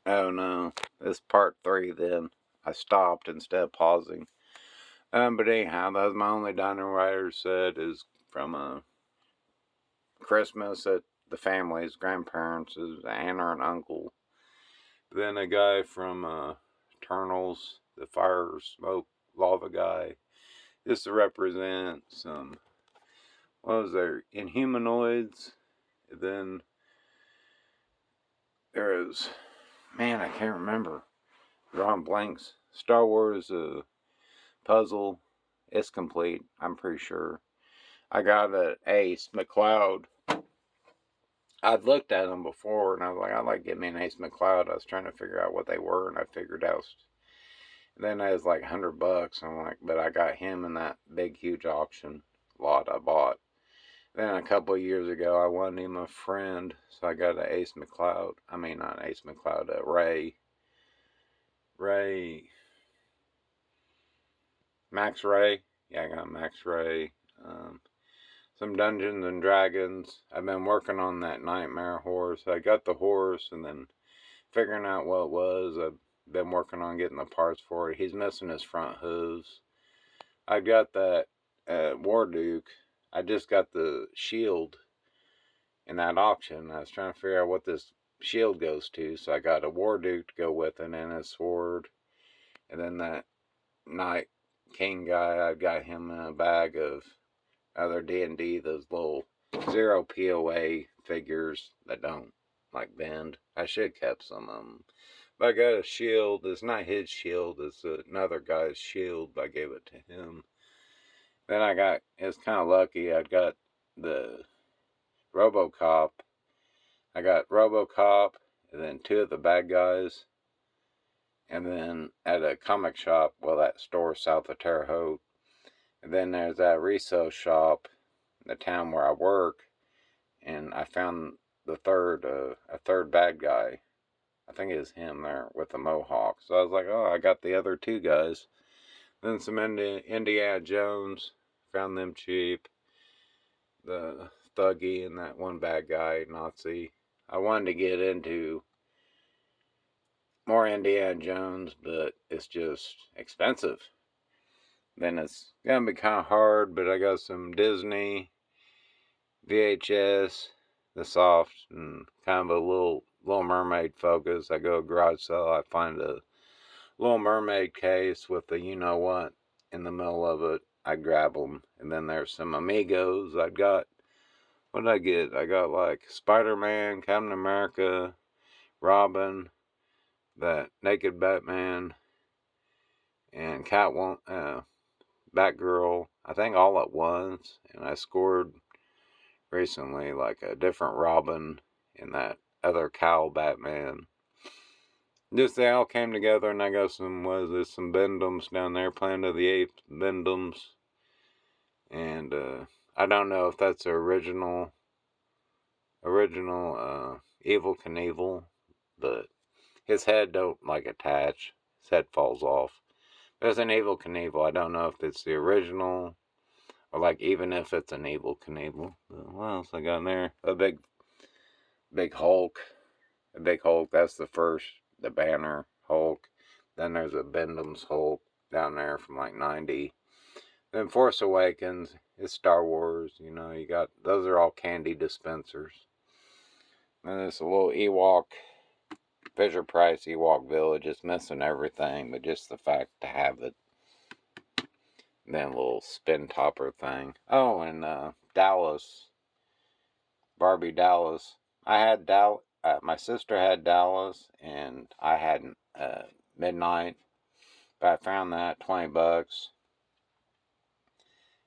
Oh no, this part 3 then. I stopped instead of pausing. But anyhow, that was my only Dino Rider set is from Christmas at the family's grandparents' aunt or an uncle. Then a guy from Eternals, the fire smoke lava guy, just to represent some, what was there, Inhumanoids. Then there is, man, I can't remember. Drawing blanks. Star Wars puzzle. It's complete, I'm pretty sure. I got an Ace McCloud. I'd looked at them before, and I was like, I'd like to get me an Ace McCloud. I was trying to figure out what they were, and I figured out. And then it was like $100. I'm like, but I got him in that big, huge auction lot I bought. Then a couple of years ago, I wanted him a friend, so I got an Ace McCloud. I mean, not Ace McCloud, Ray. Max Ray. Yeah, I got Max Ray. Some Dungeons and Dragons. I've been working on that Nightmare horse. I got the horse and then figuring out what it was. I've been working on getting the parts for it. He's missing his front hooves. I got that War Duke. I just got the shield in that auction. I was trying to figure out what this shield goes to. So I got a War Duke to go with it and a sword. And then that Night King guy, I got him in a bag of other D&D, those little 0 POA figures that don't like bend. I should have kept some of them. But I got a shield. It's not his shield. It's another guy's shield. I gave it to him. Then I got, it's kind of lucky, I got the Robocop. I got Robocop and then 2 of the bad guys. And then at a comic shop, well, that store south of Terre Haute. And then there's that resale shop in the town where I work, and I found a third bad guy. I think it was him there with the mohawk. So I was like, oh, I got the other 2 guys. Then some Indiana Jones, found them cheap. The Thuggy and that one bad guy, Nazi. I wanted to get into more Indiana Jones, but it's just expensive. Then it's gonna be kind of hard, but I got some Disney VHS, the soft, and kind of a Little Mermaid focus. I go to a garage sale, I find a Little Mermaid case with the you know what in the middle of it. I grab them, and then there's some Amigos. I got, what did I get? I got like Spider-Man, Captain America, Robin, that Naked Batman, and Batgirl, I think all at once. And I scored recently like a different Robin and that other Cowl Batman. Just they all came together, and I got some Bendums down there, Planet of the Apes Bendums. And I don't know if that's the original Evel Knievel, but his head don't like attach. His head falls off. There's an Evel Knievel. I don't know if it's the original or like even if it's an Evel Knievel. What else I got in there? A big Hulk. A big Hulk. That's the Banner Hulk. Then there's a Bendham's Hulk down there from like 90. Then Force Awakens is Star Wars. You know, you got, those are all candy dispensers. And it's a little Ewok, Fisher Price Ewok Village. It's missing everything, but just the fact to have it. Then a little spin topper thing. Oh, and Dallas. Barbie Dallas. I had my sister had Dallas, and I had Midnight. But I found that $20.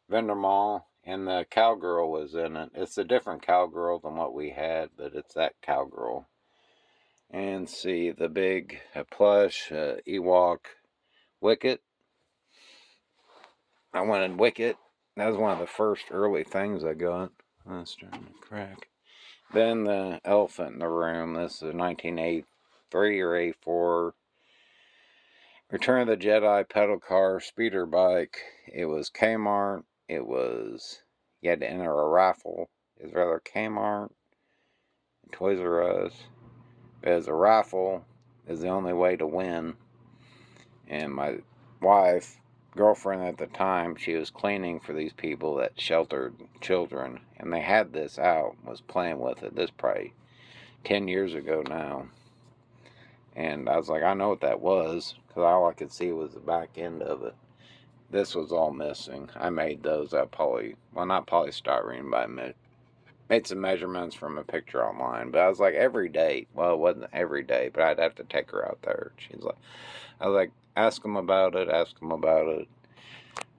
Vendor Mall. And the cowgirl was in it. It's a different cowgirl than what we had, but it's that cowgirl. And see, the big plush Ewok Wicket. I wanted Wicket. That was one of the first early things I got. Oh, it's starting to crack. Then the elephant in the room. This is 1983 or 84. Return of the Jedi pedal car speeder bike. It was Kmart. It was, you had to enter a raffle. It was rather Kmart, Toys R Us. It was a raffle. is the only way to win. And my girlfriend at the time, she was cleaning for these people that sheltered children, and they had this out, was playing with it. This probably 10 years ago now. And I was like, I know what that was, because all I could see was the back end of it. This was all missing. I made those out of not polystyrene, but I made some measurements from a picture online. But I was like, every day, well, it wasn't every day, but I'd have to take her out there. I was like, ask them about it.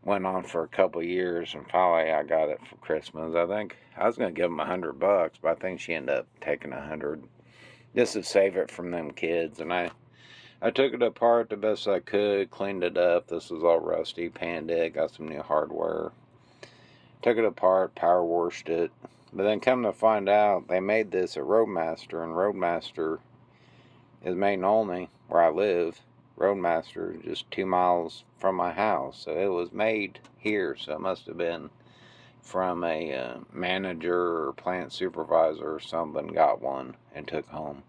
Went on for a couple of years, and finally I got it for Christmas. I think I was going to give them $100, but I think she ended up taking 100 just to save it from them kids. And I took it apart the best I could, cleaned it up. This was all rusty, panned it, got some new hardware. Took it apart, power washed it. But then come to find out, they made this at Roadmaster, and Roadmaster is made in Olney, where I live. Roadmaster is just 2 miles from my house. So it was made here, so it must have been from a manager or plant supervisor or something, got one and took home.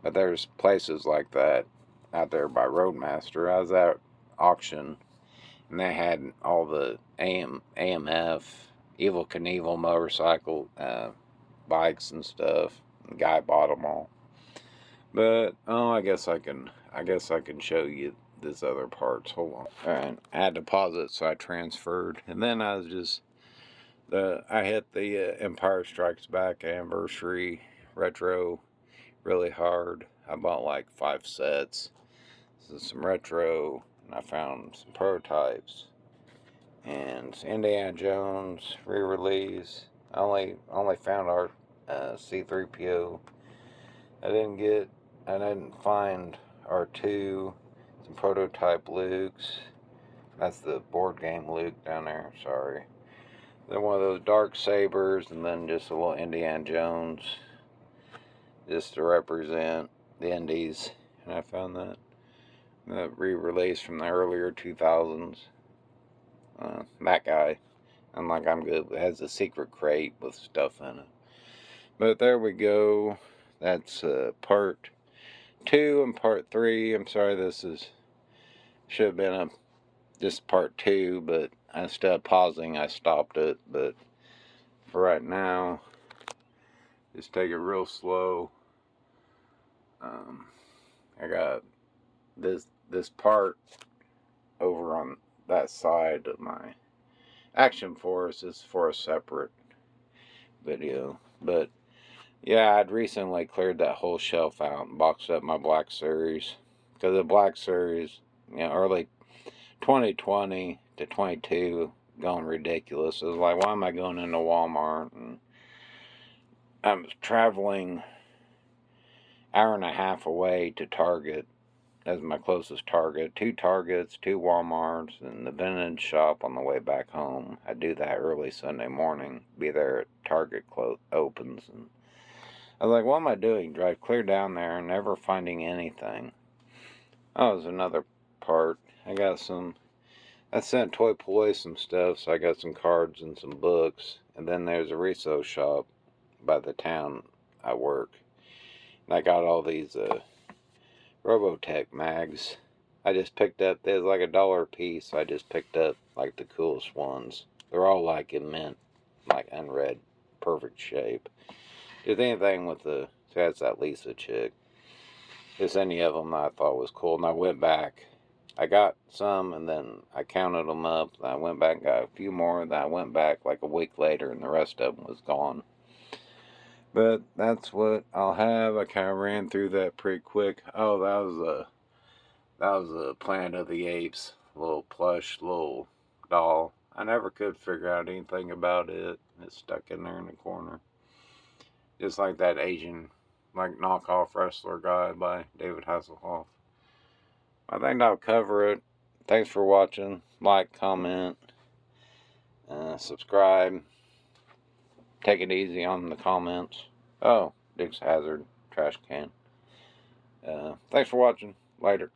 But there's places like that out there by Roadmaster. I was at auction, and they had all the AMF, Evil Knievel motorcycle bikes and stuff. The guy bought them all. But I guess I can show you this other parts. Hold on. Alright, I had deposits, so I transferred, and then I hit the Empire Strikes Back anniversary retro really hard. I bought like 5 sets. This is some retro, and I found some prototypes. And Indiana Jones re-release. I only found our C-3PO. I didn't find R2. Some prototype Lukes. That's the board game Luke down there. Sorry. Then one of those dark sabers, and then just a little Indiana Jones, just to represent the Indies. And I found that re-release from the earlier 2000s. That guy, I'm good. It has a secret crate with stuff in it. But there we go. That's part 2 and part 3. I'm sorry, should have been just part 2, but instead of pausing, I stopped it. But for right now, just take it real slow. I got this part over on that side of my Action Force is for a separate video. But yeah, I'd recently cleared that whole shelf out and boxed up my Black Series, because the Black Series, early 2020 to 22, going ridiculous. It was like, why am I going into Walmart? And I'm traveling hour and a half away to Target as my closest Target. 2 Targets, 2 Walmarts, and the vintage shop on the way back home. I do that early Sunday morning, be there at Target opens. And I was like, what am I doing? Drive clear down there and never finding anything. Oh, there's another part. I sent Toy Poy some stuff, so I got some cards and some books. And then there's a resale shop by the town I work. And I got all these Robotech mags. I just picked up, there's like $1 a piece, so I just picked up like the coolest ones. They're all like in mint, like unread, perfect shape. Just anything with that's that Lisa chick. Just any of them that I thought was cool. And I went back. I got some, and then I counted them up. And I went back and got a few more. And then I went back like a week later, and the rest of them was gone. But that's what I'll have. I kind of ran through that pretty quick. Oh, that was a Planet of the Apes little plush little doll. I never could figure out anything about it. It's stuck in there in the corner. Just like that Asian, knockoff wrestler guy by David Hasselhoff. I think that'll cover it. Thanks for watching. Like, comment, subscribe. Take it easy on the comments. Oh, Dukes Hazzard trash can. Thanks for watching. Later.